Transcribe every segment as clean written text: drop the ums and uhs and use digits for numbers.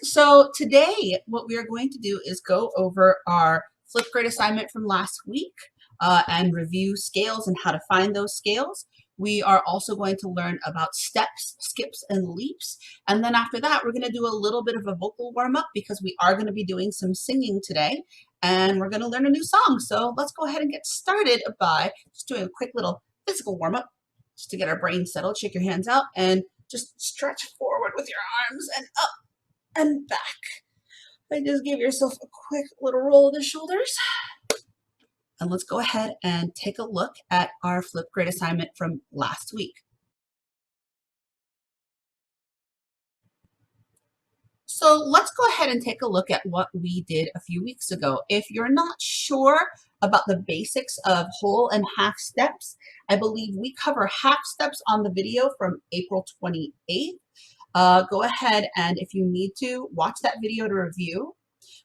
So today, what we are going to do is go over our flip grade assignment from last week and review scales and how to find those scales. We are also going to learn about steps, skips, and leaps. And then after that, we're going to do a little bit of a vocal warm-up because we are going to be doing some singing today. And we're going to learn a new song. So let's go ahead and get started by just doing a quick little physical warm-up just to get our brain settled. Shake your hands out and just stretch forward with your arms and up and back. And just give yourself a quick little roll of the shoulders. And let's go ahead and take a look at our flip grade assignment from last week. So let's go ahead and take a look at what we did a few weeks ago. If you're not sure about the basics of whole and half steps, I believe we cover half steps on the video from April 28th. Go ahead and if you need to, watch that video to review.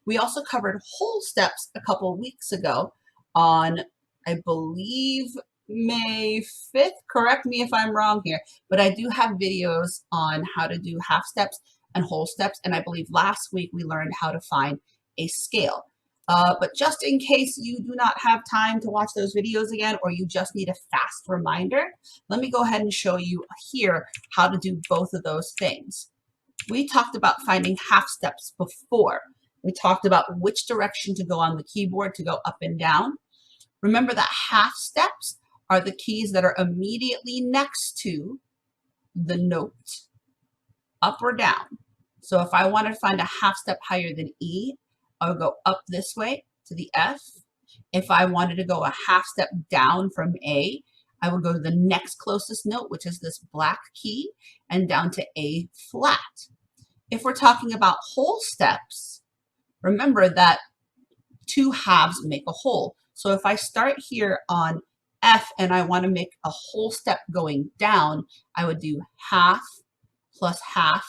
We also covered whole steps a couple weeks ago on, I believe, May 5th. Correct me if I'm wrong here, but I do have videos on how to do half steps and whole steps, and I believe last week we learned how to find a scale. But just in case you do not have time to watch those videos again, or you just need a fast reminder, let me go ahead and show you here how to do both of those things. We talked about finding half steps before. We talked about which direction to go on the keyboard to go up and down. Remember that half steps are the keys that are immediately next to the note, up or down. So if I wanted to find a half step higher than E, I would go up this way to the F. If I wanted to go a half step down from A, I would go to the next closest note, which is this black key, and down to A flat. If we're talking about whole steps, remember that two halves make a whole. So if I start here on F and I want to make a whole step going down, I would do half plus half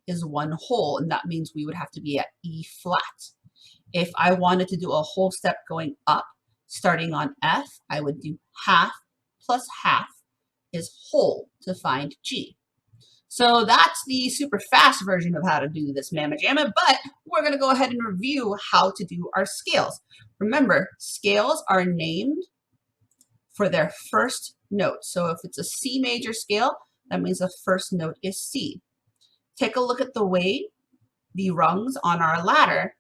is one whole, and that means we would have to be at E flat. If I wanted to do a whole step going up, starting on F, I would do half plus half is whole to find G. So that's the super fast version of how to do this mamma jamma, but we're going to go ahead and review how to do our scales. Remember, scales are named for their first note. So if it's a C major scale, that means the first note is C. Take a look at the way the rungs on our ladder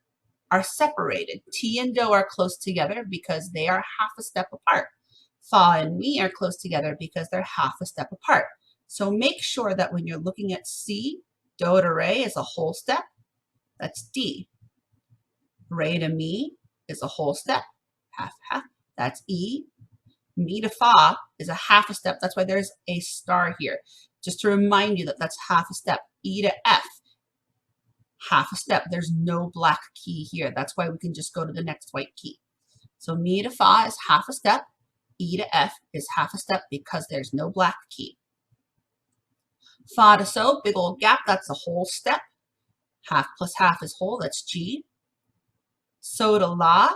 are separated. T and Do are close together because they are half a step apart. Fa and Mi are close together because they're half a step apart. So make sure that when you're looking at C, Do to Re is a whole step. That's D. Re to Mi is a whole step, half, half. That's E. Mi to Fa is a half a step. That's why there's a star here. Just to remind you that that's half a step. E to F, half a step. There's no black key here. That's why we can just go to the next white key. So Mi to Fa is half a step. E to F is half a step because there's no black key. Fa to So, big old gap, that's a whole step. Half plus half is whole, that's G. So to La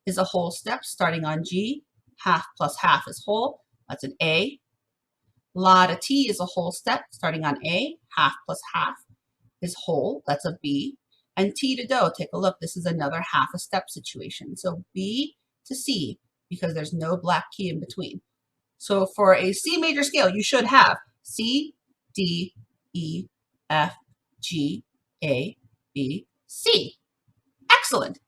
is a whole step starting on G. Half plus half is whole, that's an A. La to Ti is a whole step starting on A. Half plus half is whole, that's a B. And Ti to Do, take a look, this is another half a step situation. So B to C, because there's no black key in between. So for a C major scale, you should have C, D, E, F, G, A, B, C. Excellent.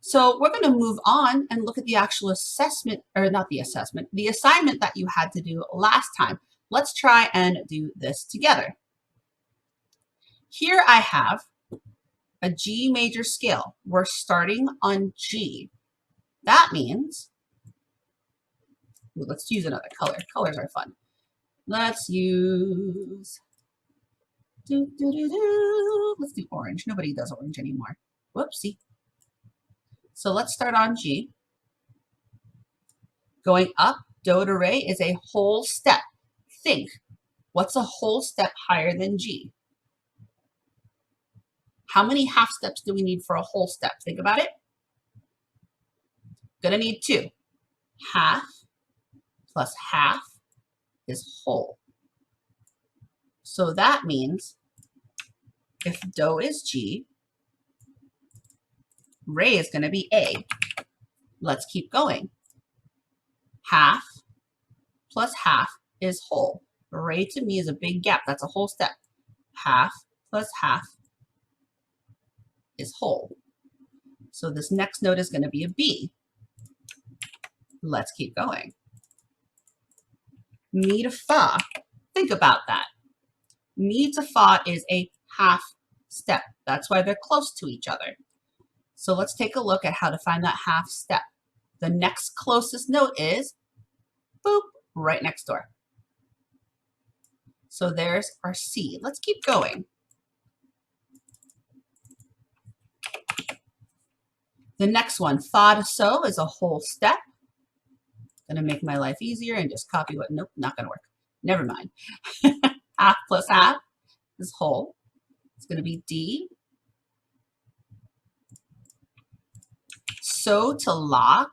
So we're going to move on and look at the actual assessment, or not the assessment, the assignment that you had to do last time. Let's try and do this together. Here I have a G major scale. We're starting on G. That means, let's use another color. Colors are fun. Let's use, let's do orange. Nobody does orange anymore. Whoopsie. So let's start on G. Going up, Do to Re is a whole step. Think, what's a whole step higher than G? How many half steps do we need for a whole step? Think about it. Gonna need two. Half plus half is whole. So that means if Do is G, Re is going to be A. Let's keep going. Half plus half is whole. Re to me is a big gap. That's a whole step. Half plus half is whole. So this next note is going to be a B. Let's keep going. Mi to fa. Think about that. Mi to fa is a half step. That's why they're close to each other. So let's take a look at how to find that half step. The next closest note is boop, right next door. So there's our C. Let's keep going. The next one, fa to so, is a whole step. Gonna make my life easier and just copy what, nope, not gonna work. Never mind. Half plus half is whole. It's gonna be D. So to la,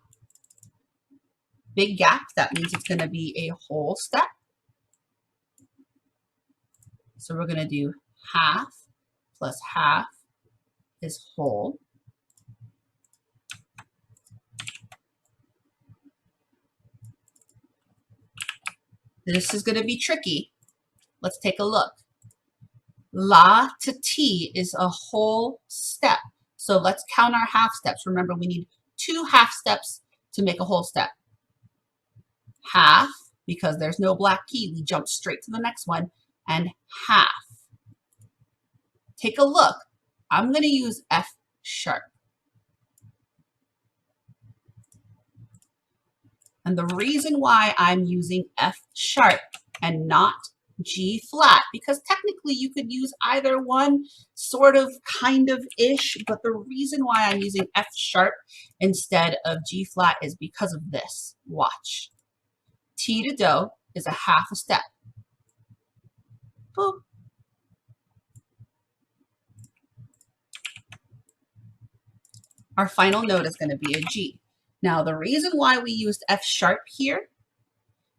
big gap, that means it's gonna be a whole step. So we're gonna do half plus half is whole. This is going to be tricky. Let's take a look. La to T is a whole step. So let's count our half steps. Remember, we need 2 half steps to make a whole step. Half, because there's no black key, we jump straight to the next one, and half. Take a look. I'm going to use F sharp. And the reason why I'm using F sharp and not G flat, because technically you could use either one, sort of, kind of ish, but the reason why I'm using F sharp instead of G flat is because of this. Watch. T to do is a half a step. Boop. Our final note is going to be a G. Now, the reason why we used F sharp here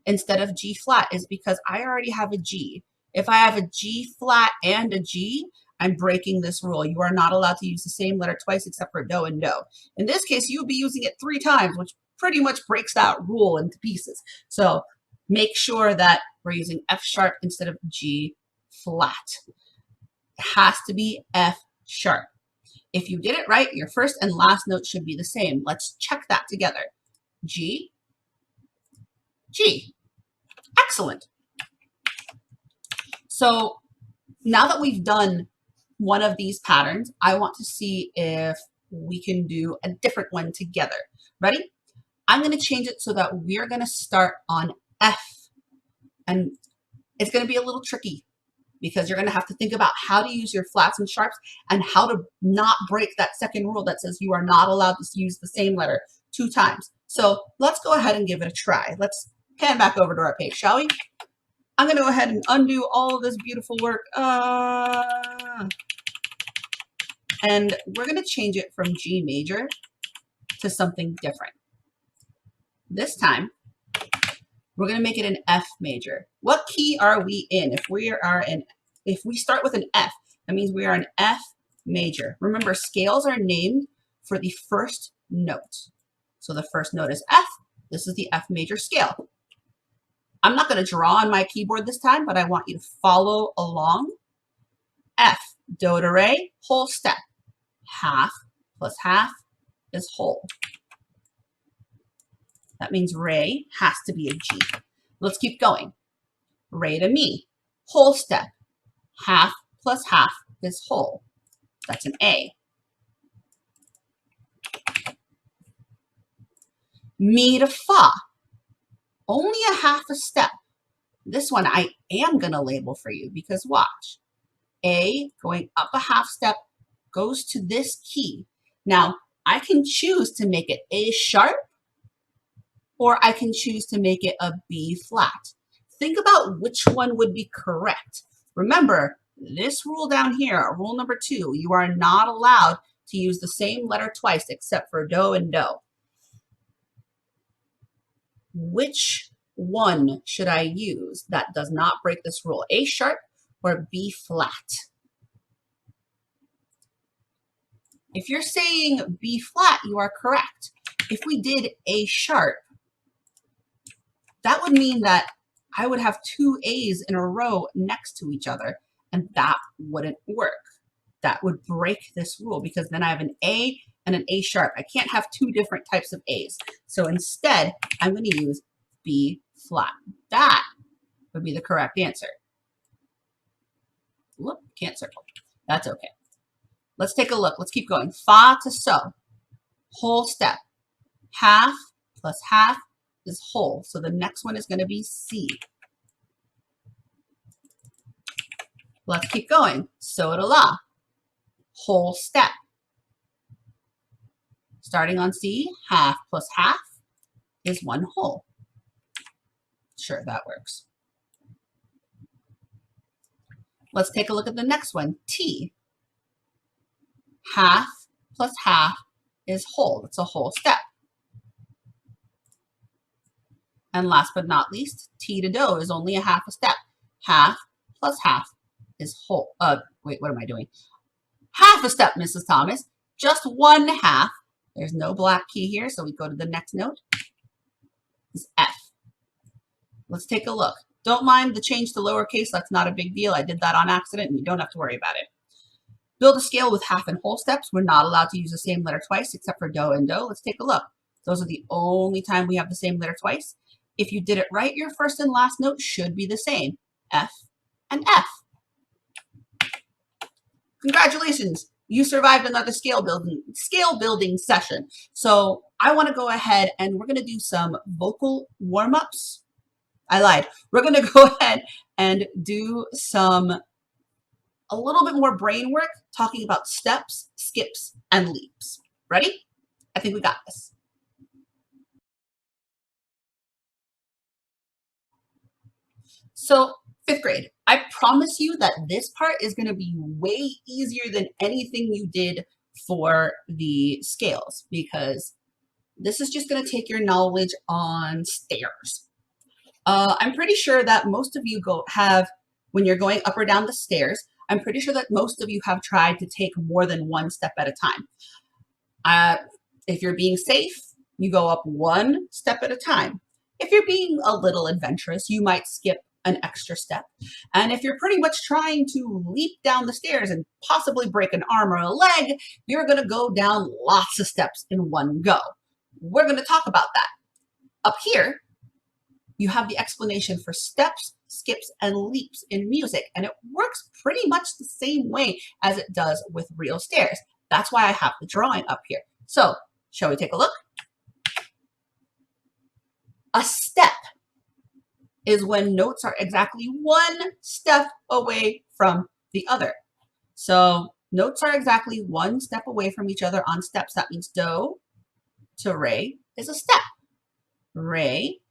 instead of G flat is because I already have a G. If I have a G flat and a G, I'm breaking this rule. You are not allowed to use the same letter twice except for do and do. In this case, you would be using it 3 times, which pretty much breaks that rule into pieces. So make sure that we're using F sharp instead of G flat. It has to be F sharp. If you did it right, your first and last note should be the same. Let's check that together. G, G. Excellent. So now that we've done one of these patterns, I want to see if we can do a different one together. Ready? I'm going to change it so that we're going to start on F. And it's going to be a little tricky, because you're going to have to think about how to use your flats and sharps and how to not break that second rule that says you are not allowed to use the same letter 2 times. So let's go ahead and give it a try. Let's pan back over to our page, shall we? I'm going to go ahead and undo all of this beautiful work. And we're going to change it from G major to something different. This time, we're going to make it an F major. What key are we in? If we start with an F, that means we are an F major. Remember, scales are named for the first note. So the first note is F. This is the F major scale. I'm not going to draw on my keyboard this time, but I want you to follow along. F, do to re, whole step. Half plus half is whole. That means re has to be a G. Let's keep going. Re to mi, whole step. Half plus half is whole. That's an A. Mi to fa, only a half a step. This one I am going to label for you because watch. A going up a half step goes to this key. Now, I can choose to make it A sharp, or I can choose to make it a B flat. Think about which one would be correct. Remember, this rule down here, rule number 2, you are not allowed to use the same letter twice except for do and do. Which one should I use that does not break this rule? A sharp or B flat? If you're saying B flat, you are correct. If we did A sharp, that would mean that I would have two A's in a row next to each other, and that wouldn't work. That would break this rule because then I have an A and an A sharp. I can't have two different types of A's. So instead, I'm going to use B flat. That would be the correct answer. Whoop, can't circle. That's okay. Let's take a look. Let's keep going. Fa to so. Whole step. Half plus half is whole. So the next one is going to be C. Let's keep going. So to la. Whole step. Starting on C, half plus half is one whole. Sure, that works. Let's take a look at the next one. T. Half plus half is whole. It's a whole step. And last but not least, T to do is only a half a step. Half plus half is whole. Wait, what am I doing? Half a step, Mrs. Thomas. Just one half. There's no black key here, so we go to the next note. Is F. Let's take a look. Don't mind the change to lowercase. That's not a big deal. I did that on accident, and you don't have to worry about it. Build a scale with half and whole steps. We're not allowed to use the same letter twice, except for do and do. Let's take a look. Those are the only time we have the same letter twice. If you did it right, your first and last note should be the same. F and F. Congratulations. You survived another scale building session. So I want to go ahead and we're going to do some vocal warm-ups. I lied. We're going to go ahead and do a little bit more brain work talking about steps, skips, and leaps. Ready? I think we got this. So 5th grade, I promise you that this part is going to be way easier than anything you did for the scales because this is just going to take your knowledge on stairs. I'm pretty sure that most of you when you're going up or down the stairs, I'm pretty sure that most of you have tried to take more than one step at a time. If you're being safe, you go up one step at a time. If you're being a little adventurous, you might skip an extra step. And if you're pretty much trying to leap down the stairs and possibly break an arm or a leg, you're going to go down lots of steps in one go. We're going to talk about that. Up here, you have the explanation for steps, skips, and leaps in music, and it works pretty much the same way as it does with real stairs. That's why I have the drawing up here. So, shall we take a look? A step is when notes are exactly one step away from the other. So notes are exactly one step away from each other on steps. That means do to re is a step. Re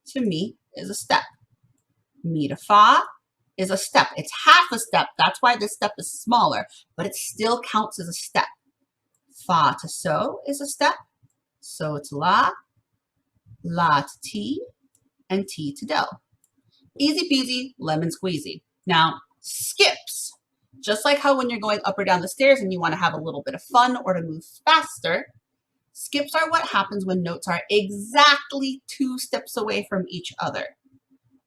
to mi is a step. Mi to fa is a step. It's half a step. That's why this step is smaller, but it still counts as a step. Fa to so is a step. So to la. La to ti. And T to do. Easy peasy, lemon squeezy. Now, skips. Just like how when you're going up or down the stairs and you want to have a little bit of fun or to move faster, skips are what happens when notes are exactly 2 steps away from each other.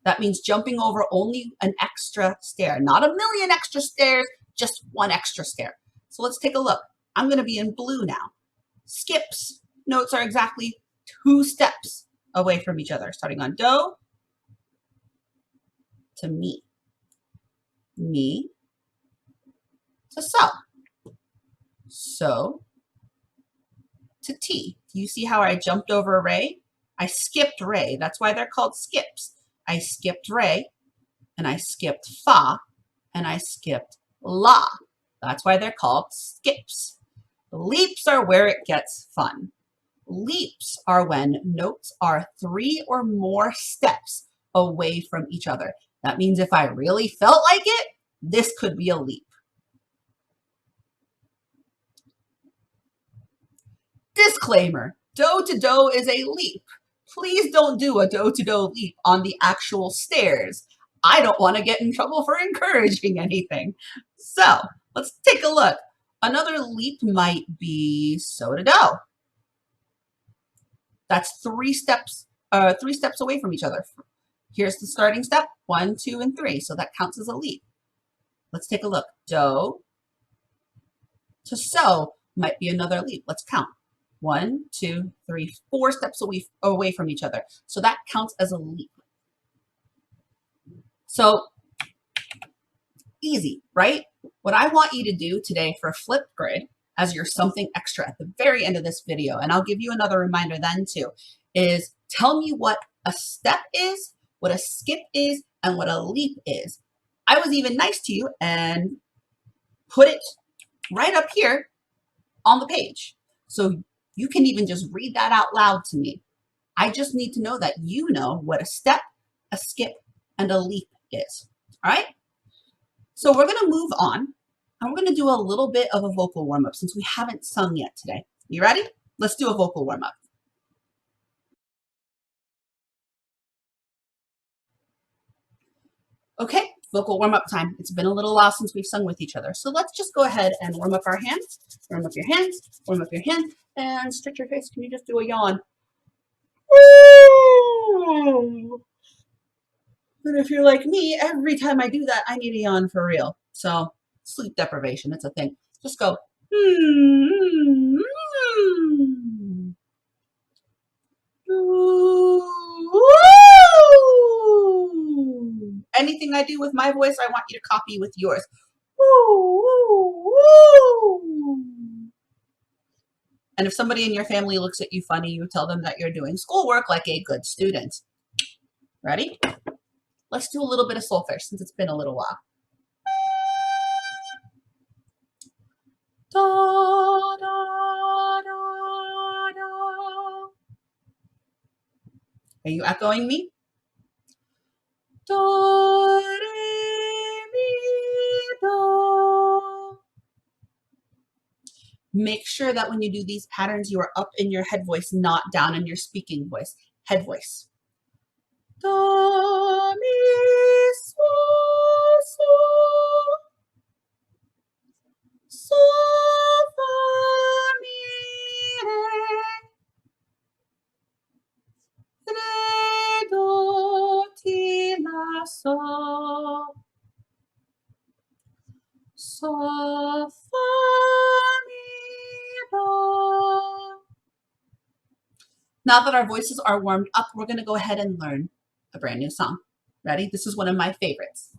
That means jumping over only an extra stair, not a million extra stairs, just one extra stair. So let's take a look. I'm going to be in blue now. Skips, notes are exactly 2 steps away from each other, starting on do to mi, mi to so to ti. Do you see how I jumped over re? I skipped re. That's why they're called skips. I skipped re, and I skipped fa, and I skipped la. That's why they're called skips. Leaps are where it gets fun. Leaps are when notes are 3 or more steps away from each other. That means if I really felt like it, this could be a leap. Disclaimer, do to do is a leap. Please don't do a do to do leap on the actual stairs. I don't want to get in trouble for encouraging anything. So let's take a look. Another leap might be soda dough. That's three steps away from each other. Here's the starting step, 1, 2, and 3. So that counts as a leap. Let's take a look. Dough to sew might be another leap. Let's count. 1, 2, 3, 4 steps away from each other. So that counts as a leap. So easy, right? What I want you to do today for Flip Grid, as your something extra at the very end of this video, and I'll give you another reminder then too, is tell me what a step is, what a skip is, and what a leap is. I was even nice to you and put it right up here on the page. So you can even just read that out loud to me. I just need to know that you know what a step, a skip, and a leap is. All right? So we're going to move on, and we're going to do a little bit of a vocal warm-up since we haven't sung yet today. You ready? Let's do a vocal warm-up. Okay, vocal warm-up time. It's been a little while since we've sung with each other. So let's just go ahead and warm up our hands. Warm up your hands, warm up your hands, and stretch your face. Can you just do a yawn? And if you're like me, every time I do that, I need a yawn for real. So sleep deprivation, it's a thing. Just go. Anything I do with my voice, I want you to copy with yours. And if somebody in your family looks at you funny, you tell them that you're doing schoolwork like a good student. Ready? Let's do a little bit of solfege since it's been a little while. Da, da, da, da. Are you echoing me? Do, re, mi, do. Make sure that when you do these patterns, you are up in your head voice, not down in your speaking voice. Head voice. Do, mi, so, so. So, fa, mi, re. Re, do, ti, la, so. So, fa, mi, do. Now that our voices are warmed up, we're going to go ahead and learn a brand new song. Ready? This is one of my favorites.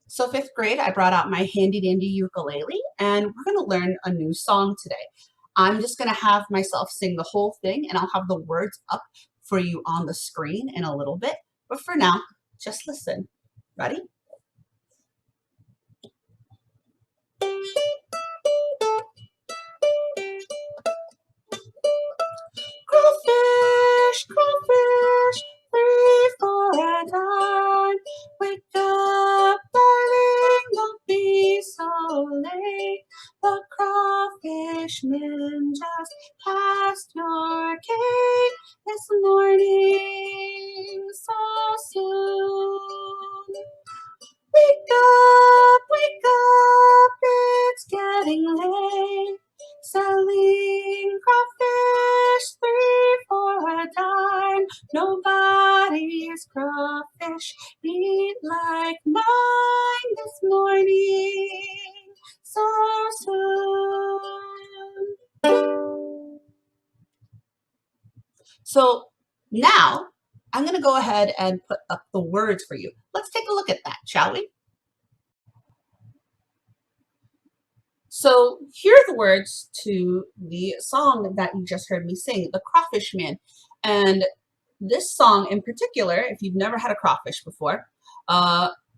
So 5th grade, I brought out my handy dandy ukulele, and we're going to learn a new song today. I'm just going to have myself sing the whole thing, and I'll have the words up for you on the screen in a little bit. But for now, just listen. Ready? Crawfish, crawfish, 3 for a dime. Wake up, darling, don't be so late. The Crawfish Man just passed your gate this morning so soon. Wake up, it's getting late. Selling crawfish, 3 for a dime. Nobody's crawfish eat like mine this morning so soon. So now I'm going to go ahead and put up the words for you. Let's take a look at that, shall we? So here are the words to the song that you just heard me sing, The Crawfish Man. And this song in particular, if you've never had a crawfish before,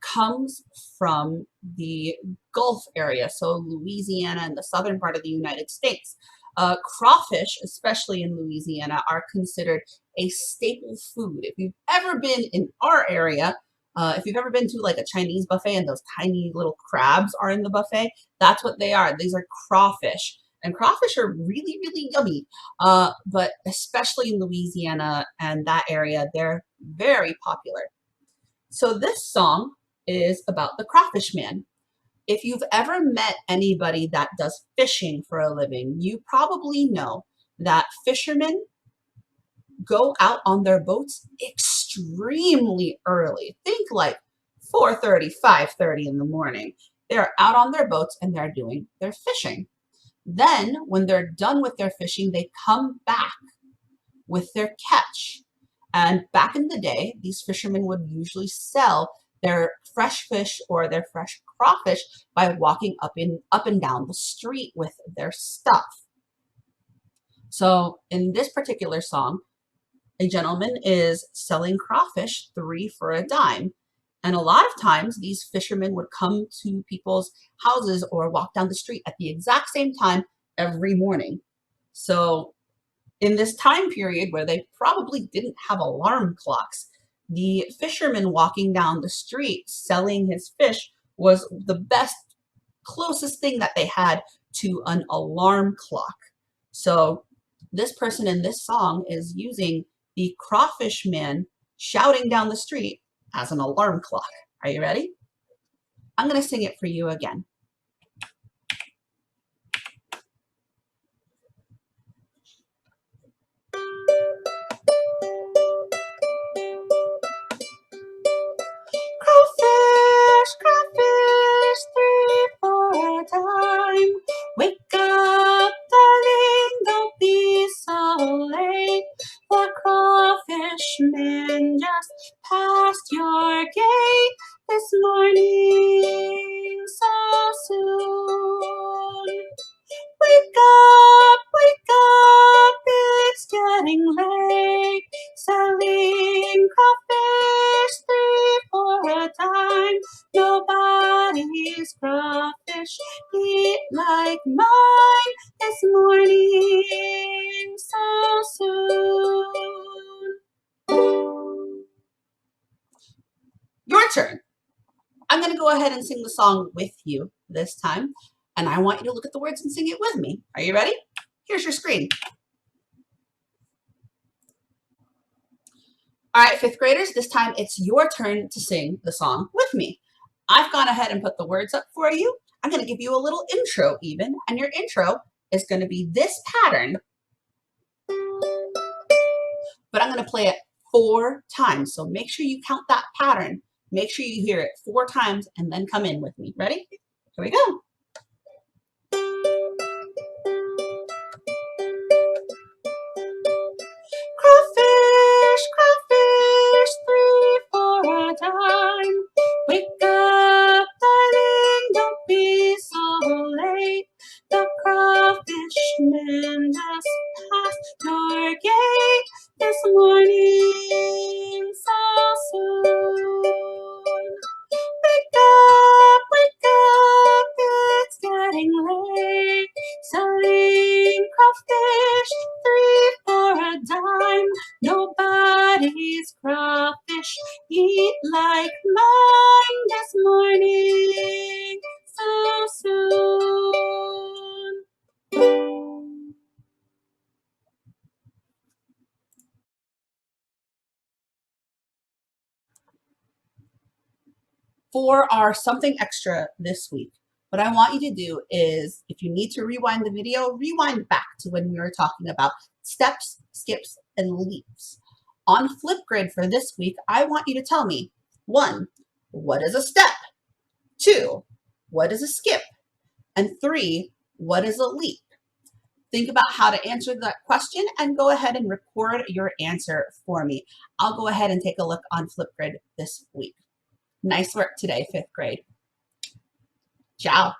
comes from the Gulf area, so Louisiana and the southern part of the United States. Crawfish, especially in Louisiana, are considered a staple food. If you've ever been in our area, if you've ever been to like a Chinese buffet and those tiny little crabs are in the buffet, that's what they are. These are crawfish. And crawfish are really, really yummy. But especially in Louisiana and that area, they're very popular. So this song is about the Crawfish Man. If you've ever met anybody that does fishing for a living, you probably know that fishermen go out on their boats extremely early. Think like 4:30, 5:30 in the morning. They're out on their boats and they're doing their fishing. Then, when they're done with their fishing, they come back with their catch. And back in the day, these fishermen would usually sell their fresh fish or their fresh crawfish by walking up and down the street with their stuff. So in this particular song, a gentleman is selling crawfish 3 for a dime. And a lot of times these fishermen would come to people's houses or walk down the street at the exact same time every morning. So in this time period where they probably didn't have alarm clocks, the fisherman walking down the street selling his fish was the best, closest thing that they had to an alarm clock. So this person in this song is using the Crawfish Man shouting down the street as an alarm clock. Are you ready? I'm going to sing it for you again. Crawfish, crawfish, 3 for a dime. Wake up, darling, don't be so late. The Crawfish Man just passed your gate this morning so soon. Wake up, it's getting late. Selling crawfish 3 for a dime. Nobody's crawfish eat like mine this morning so soon. Your turn. I'm going to go ahead and sing the song with you this time, and I want you to look at the words and sing it with me. Are you ready? Here's your screen. All right, 5th graders, this time it's your turn to sing the song with me. I've gone ahead and put the words up for you. I'm going to give you a little intro even, and your intro is going to be this pattern, but I'm going to play it 4 times. So make sure you count that pattern. Make sure you hear it 4 times and then come in with me. Ready? Here we go. Crawfish, crawfish, 3 for a dime. Wake up, darling, don't be so late. The Crawfish Man just passed your gate this morning so soon. Wake up, it's getting late. Selling crawfish 3 for a dime. Nobody's crawfish eat like mine this morning so soon. For our something extra this week, what I want you to do is, if you need to rewind the video, rewind back to when we were talking about steps, skips, and leaps. On Flipgrid for this week, I want you to tell me, 1, what is a step? 2, what is a skip? And 3, what is a leap? Think about how to answer that question and go ahead and record your answer for me. I'll go ahead and take a look on Flipgrid this week. Nice work today, 5th grade. Ciao.